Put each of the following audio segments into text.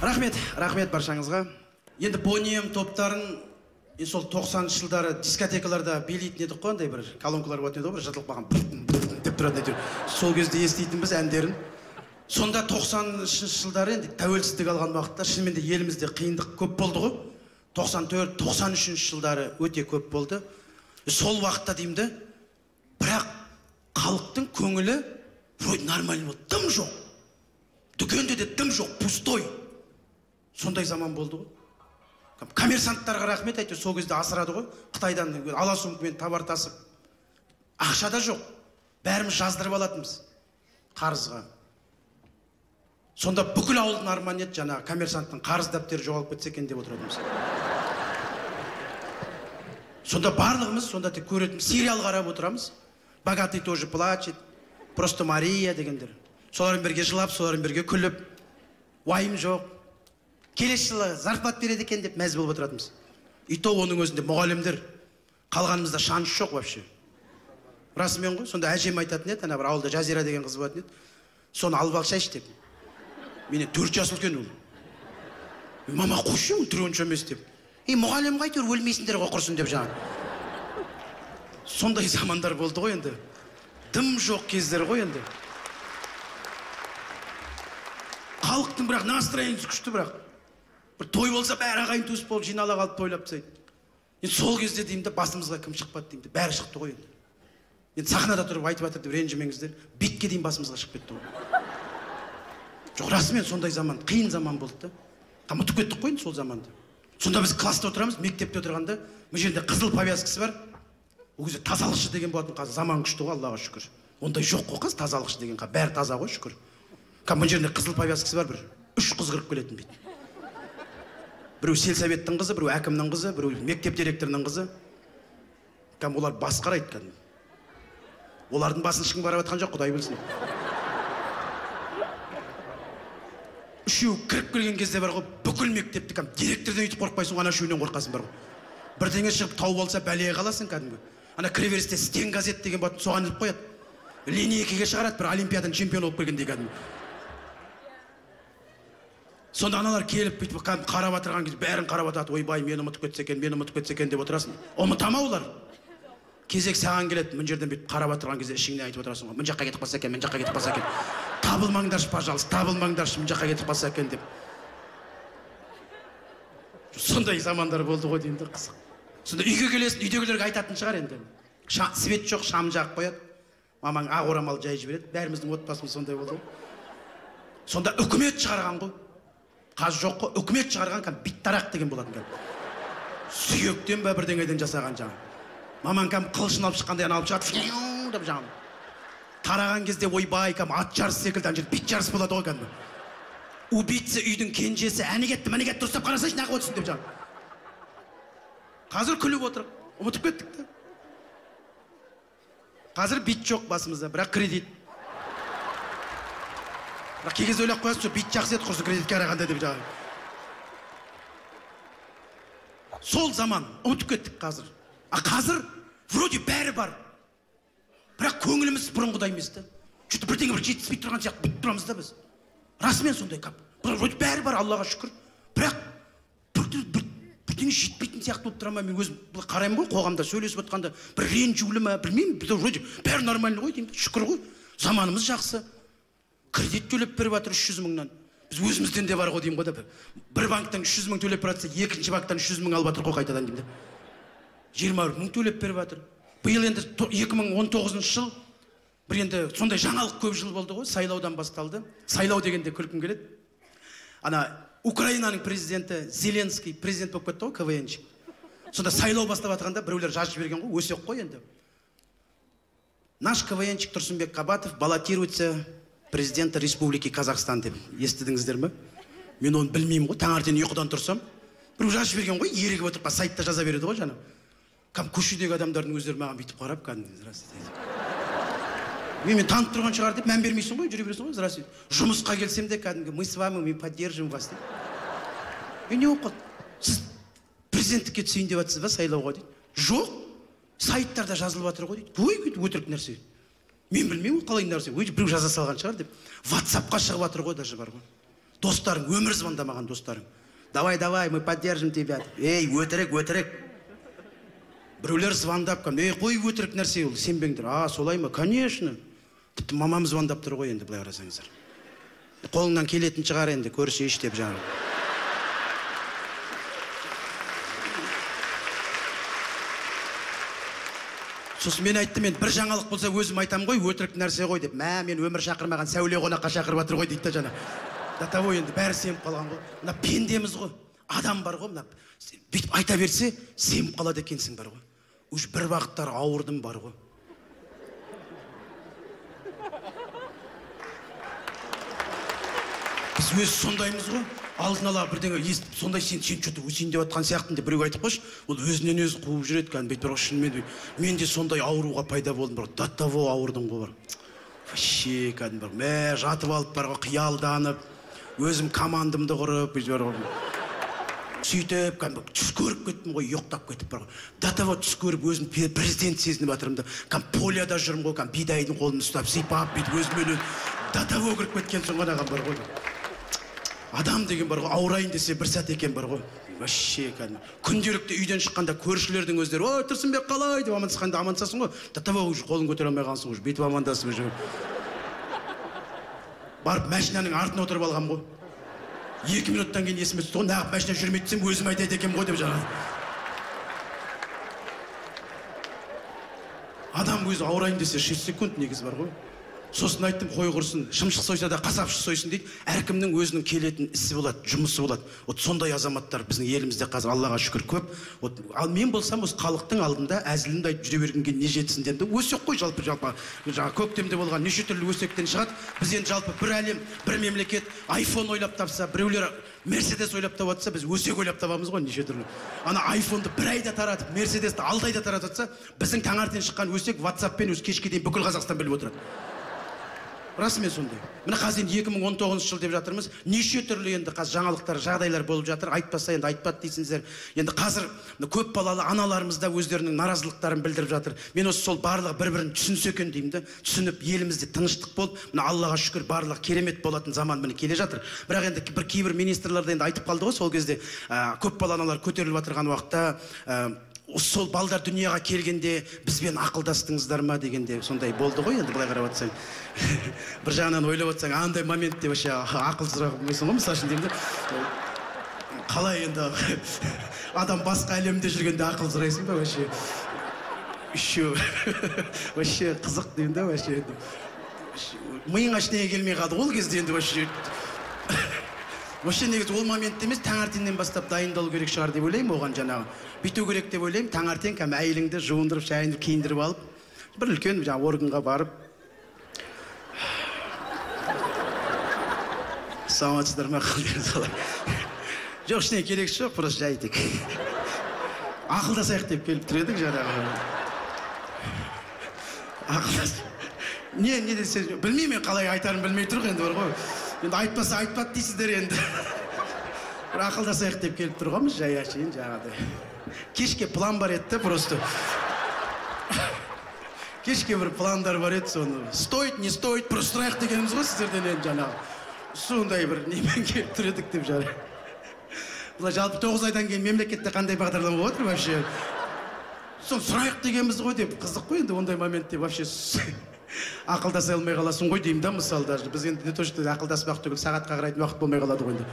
Рахмет баршаңызға. Енді Бонем топтарын сол 90-шы жылдары дискотекаларда билейтін едік қой, андай бір колонкалар болатын еді ғой, бір жыртылып қалған деп тұратын еді. Сол кезде еститінбіз әндерін. Сонда 90-шы жылдары енді тәуелсіздік алған уақытта шынымен де елімізде қиындық көп болды ғой. 94-93 жылдары өте көп болды. Сол уақытта деймді, бірақ халықтың көңілі вроде нормально болды. Дым жоқ. Дүкенде де дым жоқ, пустой. Сондай заман болды ғой. Коммерсанттарға рахмет әйтеуір, сол кезде асырады ғой. Қытайдан ала сумкамен товар тасып. Ақша да жоқ. Бәріміз жаздырып алатынбыз қарызға. Сонда бүкіл ауылдың арманы еді, жаңағы коммерсанттың қарыз дәптері жоғалып кетсе екен деп отыратынбыз. Сонда барлығымыз сонда тек көретінбіз, сериал қарап отырамыз. Богатый тоже плачет, просто Мария дегендер. Солармен бірге жылап, солармен бірге күліп, уайым жоқ. Келесі жылы зарплат береді екен деп мәз болып отыратынбыз. И то оның өзінде мұғалімдер, қалғанымызда шанс жоқ вообще. Расымен ғой, сонда әжем айтатын еді, ана бір ауылда Жазира деген қыз болатын еді. Соны алып алшайшы деп. Менен 4 жас үлкен ол. Мама қойшы, ол 3 емес деп. Мұғалім қайтыр өлмейсіңдер ғой құрсын деп жаңа. Сондай замандар болды ғой енді. Дым жоқ кездер ғой енді. Халықтың бірақ настроениесі күшті бірақ. Бір той болса бәрі ағайын туыс болып жинала қалып тойлап тастайды. Енді сол кезде деймін де басымызға кім шықпады деймін де, бәрі шықты ғой енді. Енді сахнада тұрып айтып жатыр деп ренжімеңіздер, битке дейін басымызға шығып кетті ғой. Жоқ, расымен сондай заман, қиын заман болды да. Ұмытып кеттік қой сол заманды. Сонда біз класста отырамыз, мектепте отырғанда, бұл жерде қызыл повязкасы бар. Ол кезде тазалықшы деген болатын, қазір заман күшті ғой, Аллаға шүкір. Ондай жоқ қой қыз, тазалықшы деген, бәрі таза ғой, шүкір. Бұл жерде қызыл повязкасы бар, бір 3 қыз кіріп келетін бейді. Біреу сельсоветтің қызы, біреу әкімнің қызы, біреу мектеп директорының қызы. Олар бас қарайды кәдімгі. Олардың басын ешкім қарап жатқан жоқ, Құдай білсін. Үшеу кіріп келген кезде бар ғой, бүкіл мектепті директордан өйтіп қорқпайсың, ана үшеуінен қорқасың бар ғой. Бірдеңе шығып тау болса бәлеге қаласың кәдімгі. Ана кіреберісте Стен газет деген болатын, соған іліп қояды. Линейкеге шығарады, бір олимпиаданың чемпионы болып келгендей кәдімгі. Сонда аналар келіп бүйтіп қарап отырған кезде бәрін қарап отырады. Ойбай, мені ұмытып кетсе екен деп отырасың. Ұмытама олар. Кезек саған келеді, мына жерден бүйтіп қарап отырған кезде ішіңнен айтып отырасың ғой. Мына жаққа кетіп қалса екен, мына жаққа кетіп қалса екен. Табылмаңдаршы, пожалуйста, табылмаңдаршы, мына жаққа кетіп қалса екен деп. Сондай замандар болды ғой деймін, қызық. Сонда үйге келесің, үйдегілерге айтатын шығар енді. Свет жоқ, шам жағып қояды. Мамаң ақ орамал жай жібереді. Бәріміздің отбасымыз сондай болды ғой. Сонда үкімет шығарған ғой. Қаз жоқ қой, үкімет шығарған биттарақ деген болатын кәдімгі. Сүйектен бе бірдеңеден жасаған жаңа. Мамаң қылышын алып шыққандай алып шығады, деп жаңа. Тараған кезде ойбай, ат жарысы секілді ана жерде бит жарысы болады ғой кәдімгі. Убийца үйдің кенжесі, әне кетті, дұрыстап қарасайшы, нағып отырсың деп жаңа. Қазір күліп отыр, ұмытып кеттік те. Қазір бит жоқ басымызда, бірақ кредит. Бірақ кей кезде ойлап қоясыз, бит жақсы еді, құрсын кредитке қарағанда деп жаңа. Сол заман, ұмытып кеттік қазір. Қазір вроде бәрі бар. Бірақ көңіліміз бұрынғыдай емес та. Что-то бірдеңе бір жетіспей тұрған сияқты бүйтіп тұрамыз да біз. Расымен сондай кап. Вроде бәрі бар, Аллаға шүкір. Бірақ бірдеңе жетпейтін сияқты болып тұра ма, мен өзім қараймын ғой, қоғамда сөйлесіп отқанда, бір ренжулі ма, білмеймін, вроде бәрі нормально ғой деймін. Шүкір ғой. Заманымыз жақсы. Кредит төлеп беріп жатыр 300 мыңнан. Біз өзімізден де бар ғой деймін ғой да. Бір банктан 300 мың төлеп беріп жатса, екінші банктан 300 мың алып жатыр ғой қайтадан деймін да. 20 мың төлеп беріп жатыр. Биыл енді 2019 жыл бір енді сондай жаңалық көп жыл болды ғой, сайлаудан басталды. Сайлау дегенде күлкім келеді. Ана Украинаның президенті Зеленский президент болып кетті ғой, КВНчик. Сонда сайлау бастап жатқанда біреулер жазып жіберген ғой, өсек қой енді. Наш КВНчик Турсунбек Кабатов баллотируется президента Республики Казахстан деп. Естідіңіздер ме? Мен оны білмеймін ғой, таңертең ұйқыдан тұрсам, біреу жазып жіберген ғой, ерігіп отырып сайтта жаза береді ғой жаңа. Көшедегі адамдардың өздері маған бүйтіп қарап, мен танып тұрған шығар деп мән бермейсің ғой, жүре бересің ғой, здравствуйте. Жұмысқа келсем де кәдімгі, мы с вами, мы поддержим вас деп. Не оқыды? Сіз президенттікке түсейін деп жатсыз ба сайлауға дейді. Жоқ, сайттарда жазылып жатыр ғой дейді. Ой, өтірік нәрсе. Мен білмеймін, қалай нәрсе. Біреу жаза салған шығар деп. WhatsApp-қа шығып жатыр ғой, даже бар ғой. Достарың, өмір звондамаған достарың. Давай, мы поддержим тебя. Ей, өтірік. Біреулер звондап, қой өтірік нәрсе ол, сенбеңдер. Солай ма? Конечно. Тіпті мамам звондап тұр ғой енді, былай қарасаңыздар. Қолыңнан келетін шығар енді, көрсейші деп жаңағы. Сосын мен айттым, мен бір жаңалық болса өзім айтам ғой, өтірік нәрсе ғой деп. Мен өмір шақырмаған сәуле қонаққа шақырып жатыр ғой дейді жаңа. Да того енді бәрі сеніп қалған ғой. Мына пендеміз ғой, адам бар ғой, мына бүйтіп айта берсе, сеніп қалады екенсің бар ғой. Уж бір вақыттар ауырдым бар ғой. Біз өз сондаймыз ғой. Алдын ала бірдеңе естіп, сондай сен что-то өсейін деп жатқан сияқтын деп біреу айтып қойшы, ол өзінен өзі қуып жүреді кәдімгі бүйтіп шынымен мен де сондай ауруға пайда болдым бар. До того ауырдым ғой бар. Вообще кәдімгі бар. Жатып алып бар ғой, қиялданып, өзім командымды құрып, сөйтіп кәдімгі түс көріп кеттім ғой, ұйықтап кетіп бар ғой. До того түс көріп өзім президент сезініп жатырмын да, поляда жүрмін ғой, бидайдың қолын ұстап, сипап, бүйтіп өзімен до того кіріп кеткен соң ғана бар ғой. Адам деген бар ғой, ауырайын десе бір сәт екен бар ғой. Вообще кәдімгі. Күнделікті үйден шыққанда көршілердің өздері, ой, Тұрсынбек қалай деп амандасқанда амандасасың ғой. До того уже қолын көтере алмай қалсың ғой, бүйтіп амандасып жүр. Барып машинаның артына отырып алғам ғой. 2 минуттан кейін есіме түсті ғой, неғып машина жүрмейді десем, өзім айтады екенмін ғой деп жаңағы. Адам өзі ауырайын десе 6 секунд негізі бар ғой. Сосын айттым, қой құрсын, шымшық сойса да қасапшы сойсын дейді. Әркімнің өзінің келетін ісі болады, жұмысы болады. Сондай азаматтар біздің елімізде қазір Аллаға шүкір көп. Ал мен болсам осы халықтың алдында әзілімді айтып жүре бергенге не жетсін деді. Өсек қой жалпы жаңа көктемде болған неше түрлі өсектен шығады. Біз енді жалпы бір әлем, бір мемлекет iPhone ойлап тапса, біреулер Мерседес ойлап табатса, біз өсек ойлап табамыз ғой неше түрлі. Ана iPhone-ды бір айда таратып, Мерседесті 6 айда тарататса, біздің таңертең шыққан өсек WhatsApp-пен өз кешке дейін бүкіл Қазақстан біліп отырады. Расымен сондай. Мына қазір 2019 жыл деп жатырмыз. Неше түрлі енді қазір жаңалықтар, жағдайлар болып жатыр. Айтпаса енді айтпады дейсіңіздер. Енді қазір көп балалы аналарымыз да өздерінің наразылықтарын білдіріп жатыр. Мен осы сол барлығы бір-бірін түсінсе екен деймін да. Түсініп елімізде тыныштық болып, мына Аллаға шүкір барлығы керемет болатын заман міне келе жатыр. Бірақ енді кейбір министрлер де енді айтып қалды ғой, сол кезде көп балалы аналар көтеріліп отырған уақытта сол балдар дүнияға келгенде бізбен ақылдастыңыздар ма дегенде сондай болды ғой енді былай қарап отырсаң. Бір жағынан ойлап отырсаң, андай моментте вообще ақылсызрақ болмайсың ғой, мысалы үшін деймін да. Қалай енді адам басқа әлемде жүргенде ақылсырайсың ба вообще? Вообще қызық деймін да вообще. Миыңа ештеңе келмей қалды ол кезде енді вообще. Вообще негізі ол моментте емес, таңертеңнен бастап дайындалу керек шығар деп ойлаймын оған жаңағы. Бүйту керек деп ойлаймын, таңертең кәдімгі әйеліңді жуындырып, шайындырып, киіндіріп алып, бір үлкен жаңағы органға барып. Саламатсыздар ма, қалдырын салай. Жоқ, ештеңе керек жоқ, просто жай тек. Ақылдасайық деп келіп тұр едік жаңағы. Ақылдас. Не десе, білмеймін қалай айтарын білмей тұр енді бар ғой. Енді айтпаса айтпады дейсіздер енді. Бір ақылдасайық деп келіп тұрғанбыз жай ашайын жаңағыдай. Кешке план бар еді просто. Кешке бір пландар бар еді соны. Стоит, не стоит, просто сұрайық дегеніміз ғой сіздерден енді жаңағы. Сондай бір немен келіп тұр едік деп жары. Бұлай жалпы 9 айдан кейін мемлекетте қандай бағдарлама болып отыр вообще. Соны сұрайық дегеніміз ғой деп қызық қой енді ондай моментте вообще. Ақылдаса алмай қаласың ғой деймін да мысалы даже. Біз енді не то что ақылдаспақ түгіл сағатқа қарайтын уақыт болмай қалады ғой енді.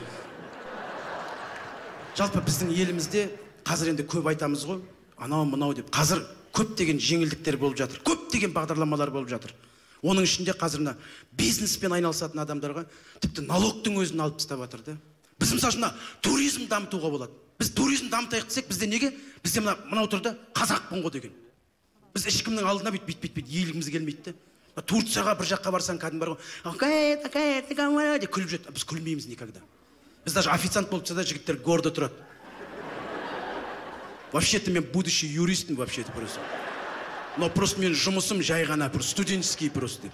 Жалпы біздің елімізде қазір енді көп айтамыз ғой, анау мынау деп. Қазір көптеген жеңілдіктер болып жатыр. Көптеген бағдарламалар болып жатыр. Оның ішінде қазір бизнеспен айналысатын адамдарға тіпті налогтың өзін алып тастап жатыр да. Біз мысалы туризм дамытуға болады. Біз туризм дамытайық десек, бізде неге? Бізде мынау тұрда қазақпын ғой деген. Біз ешкімнің алдына бүйтіп иілгіміз келмейді. Турцияға бір жаққа барсаң кәдімгі бар ғой. Деп күліп жүреді. Біз күлмейміз никогда. Біз даже официант болып тұрса да жігіттер гордо тұрады. Вообще-то мен будущий юристім вообще-то просто. Но просто мен жұмысым жай ғана, студенческий просто.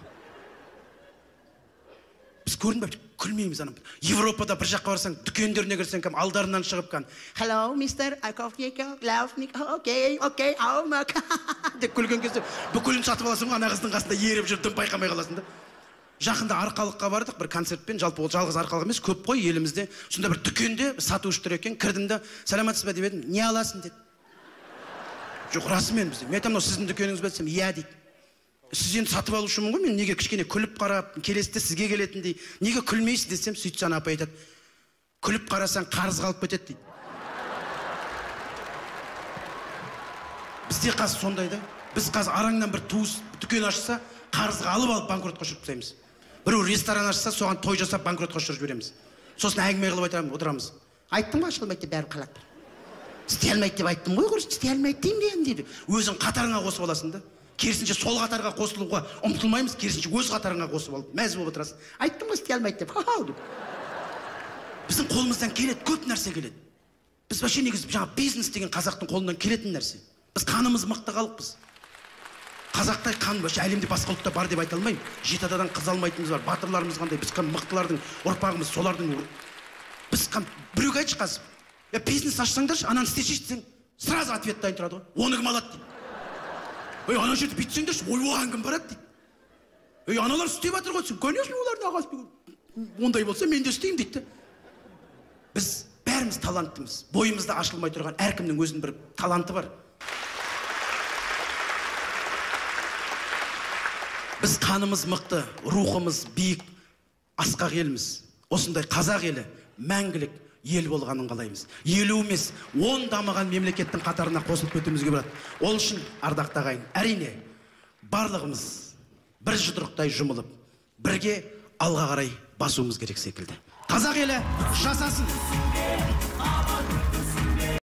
Біз көрінбей күлмейміз анам. Европада бір жаққа барсаң, дүкендеріне кірсең, алдарынан шығып кән. Hello, mister, I coffee, love me, okay, oh my god. Деп күлген кезде бүкілін сатып аласың ғой, ана қыздың қасында еріп жүрдім, байқамай қаласың да. Жақында Арқалыққа бардық бір концертпен, жалпы ол жалғыз Арқалық емес, көп қой елімізде. Сонда бір дүкенде сатушы тұр екен, кірдім де, "Саламатсыз ба?" деп едім. "Не аласың?" деді. "Жоқ, расымен бізде." Мен айтамын, "Сіздің дүкеніңіз ба?" десем, "Иә" дейді. "Сіз енді сатып алушымын ғой, мен неге кішкене күліп қарап, келесіде сізге келетіндей, неге күлмейсіз?" десем, сөйтсе ана апа айтады, "Күліп қарасаң қарыз қалып кетеді" дейді. Бізде қазір сондай да. Біз қазір араңнан бір туыс дүкен ашса, қарызға алып банкротқа ұшырып тастаймыз. Біреу ресторан ашса, соған той жасап банкротқа ұшырып жібереміз. Сосын әңгіме қылып отырамыз. "Айттым ғой, ашылмайды деп бәрі қалады." "Істей алмайды деп айттым ғой, көрші, істей алмайды деймін" дейді. Өзің қатарыңа қосып аласың да. Керісінше сол қатарға қосылуға ұмтылмаймыз, керісінше өз қатарыңа қосып алып, мәз болып отырасың. "Айттым ғой, істей алмайды деп." Ха-ха деп. Біздің қолымыздан келеді, көп нәрсе келеді. Біз вообще негізі жаңа бизнес деген қазақтың қолынан келетін нәрсе. Біз қанымыз мықты халықпыз. Қазақтай қан вообще әлемде басқа ұлтта бар деп айта алмаймын. 7 атадан қыз алмайтынымыз бар, батырларымыз қандай, біз мықтылардың ұрпағымыз, солардың. Біз біреуге айтшы қазір. Бизнес ашсаңдаршы, ананы істеші десең, сразу ответ дайын тұрады ғой. "Оны кім алады?" дейді. "Ана жерде бүйтсеңдерші, оған кім барады?" дейді. "Аналар істеп жатыр ғой десем, конечно, олардың ағасы ондай болса мен де істеймін" дейді. Біз бәріміз таланттымыз. Бойымызда ашылмай тұрған әркімнің өзінің бір таланты бар. Біз қанымыз мықты, рухымыз биік, асқақ елміз. Осындай қазақ елі мәңгілік ел болғанын қалаймыз. 50 емес, 10 дамыған мемлекеттің қатарына қосылып кетуімізге болады. Ол үшін ардақты ағайын, әрине барлығымыз бір жұдырықтай жұмылып, бірге алға қарай басуымыз керек секілді. Қазақ елі жасасын!